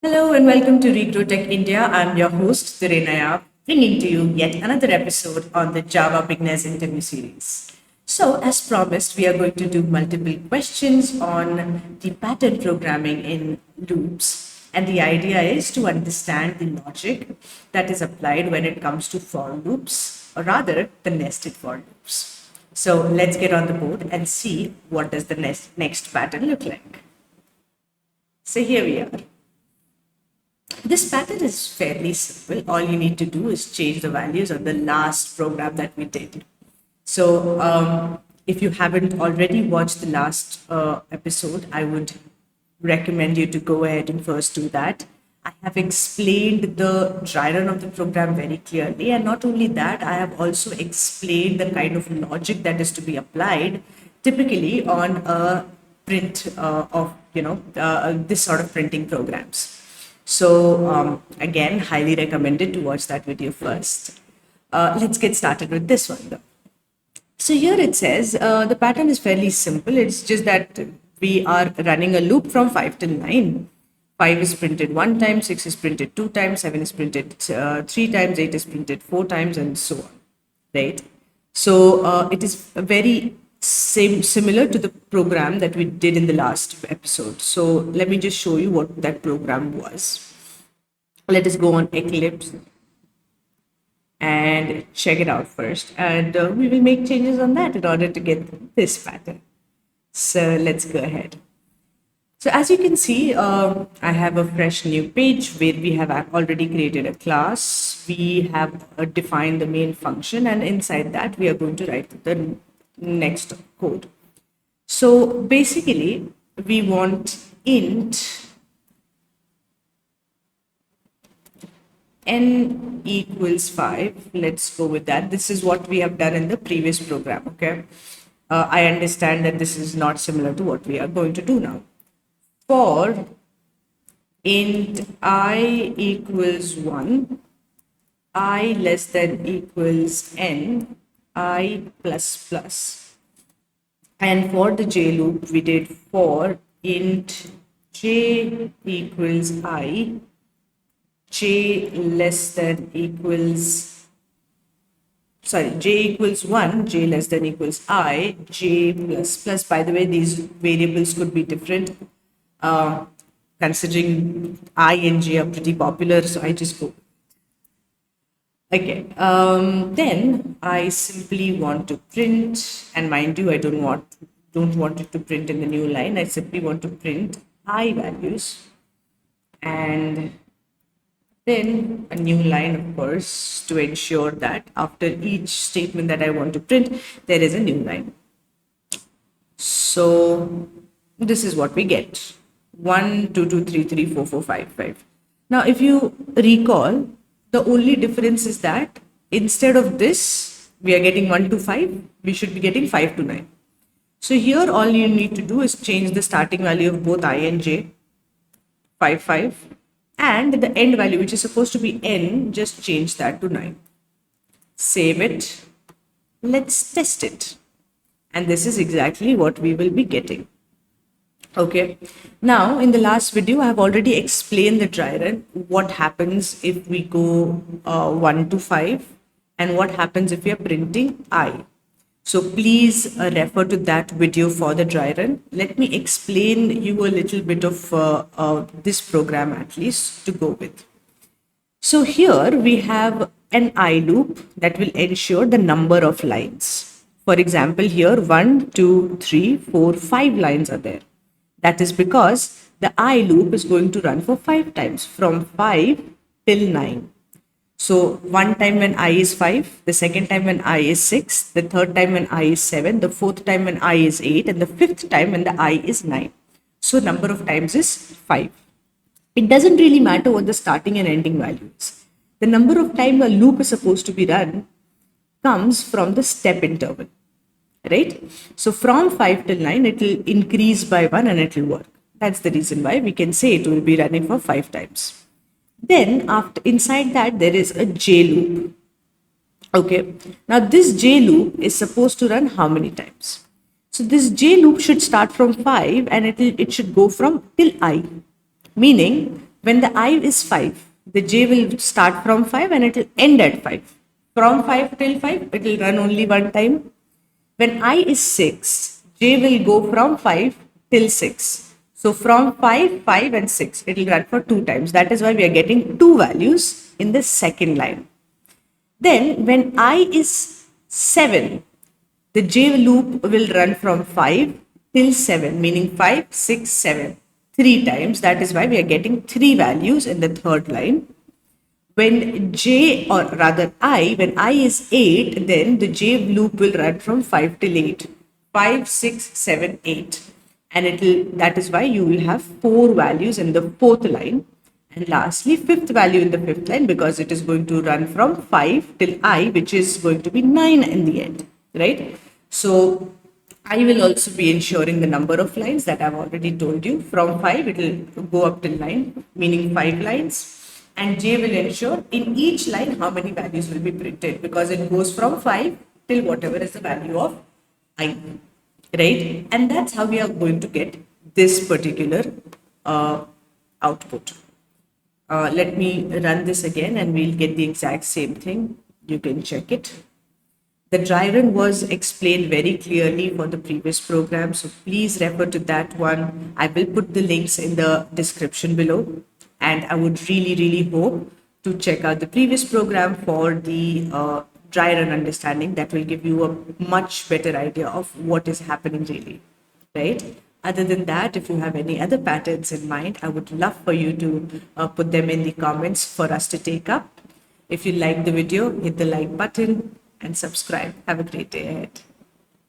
Hello and welcome to Regrow Tech India. I'm your host, Dhirenaya, bringing to you yet another episode on the Java Beginners Interview Series. So, as promised, we are going to do multiple questions on the pattern programming in loops. And the idea is to understand the logic that is applied when it comes to for loops, or rather, the nested for loops. So, let's get on the board and see what does the next pattern look like. So, here we are. This pattern is fairly simple. All you need to do is change the values of the last program that we did. So if you haven't already watched the last episode, I would recommend you to go ahead and first do that. I have explained the dry run of the program very clearly. And not only that, I have also explained the kind of logic that is to be applied typically on a print of, this sort of printing programs. So again, highly recommended to watch that video first. Let's get started with this one though. So here it says the pattern is fairly simple. It's just that we are running a loop from 5 till 9. 5 is printed 1 time, 6 is printed 2 times, 7 is printed 3 times, 8 is printed 4 times, and so on, right? So it is very similar to the program that we did in the last episode. So let me just show you what that program was. Let us go on Eclipse and check it out first. And we will make changes on that in order to get this pattern. So let's go ahead. So as you can see, I have a fresh new page where we have already created a class. We have defined the main function, and inside that we are going to write the next code. So basically we want int n equals 5. Let's go with that. This is what we have done in the previous program. Okay, I understand that this is not similar to what we are going to do now. For int I equals 1, I less than equals n, I plus plus. And for the j loop, we did for int j equals I, j less than equals, j equals 1, j less than equals I, j plus plus. By the way, these variables could be different. Considering I and j are pretty popular, so I just go. Okay, then I simply want to print, and mind you, I don't want it to print in the new line. I simply want to print I values, and then a new line, of course, to ensure that after each statement that I want to print, there is a new line. So this is what we get: 1, 2, 2, 3, 3, 4, 4, 5, 5. Now, if you recall, the only difference is that instead of this, we are getting 1 to 5, we should be getting 5 to 9. So here, all you need to do is change the starting value of both I and j, 5, 5, and the end value, which is supposed to be n, just change that to 9. Save it. Let's test it. And this is exactly what we will be getting. Okay, now in the last video, I have already explained the dry run, what happens if we go 1 to 5 and what happens if we are printing I. So please refer to that video for the dry run. Let me explain you a little bit of this program at least to go with. So here we have an I loop that will ensure the number of lines. For example, here 1, 2, 3, 4, 5 lines are there. That is because the I loop is going to run for 5 times, from 5 till 9. So one time when I is 5, the second time when I is 6, the third time when I is 7, the fourth time when I is 8, and the fifth time when the I is 9. So number of times is 5. It doesn't really matter what the starting and ending value is. The number of time a loop is supposed to be run comes from the step interval. Right? So from 5 till 9, it will increase by 1 and it will work. That's the reason why we can say it will be running for 5 times. Then after inside that, there is a j loop. Okay. Now this j loop is supposed to run how many times? So this j loop should start from 5 and it should go from till I. Meaning When the I is 5, the j will start from 5 and it will end at 5. From 5 till 5, it will run only one time. When I is 6, j will go from 5 till 6. So from 5, 5 and 6, it will run for 2 times. That is why we are getting 2 values in the second line. Then when I is 7, the j loop will run from 5 till 7, meaning 5, 6, 7, 3 times. That is why we are getting 3 values in the third line. When j, or rather I, when I is 8, then the j loop will run from 5 till 8. 5, 6, 7, 8. And that is why you will have 4 values in the fourth line. And lastly, fifth value in the fifth line, because it is going to run from 5 till I, which is going to be 9 in the end, right? So I will also be ensuring the number of lines that I've already told you. From 5, it will go up till 9, meaning 5 lines. And j will ensure in each line how many values will be printed, because it goes from 5 till whatever is the value of I, right? And that's how we are going to get this particular output. Let me run this again and we'll get the exact same thing. You can check it. The dry run was explained very clearly for the previous program, so please refer to that one. I will put the links in the description below, and I would really hope to check out the previous program for the dry run understanding. That will give you a much better idea of what is happening really, right? Other than that, if you have any other patterns in mind, I would love for you to put them in the comments for us to take up. If you like the video, hit the like button and subscribe. Have a great day ahead.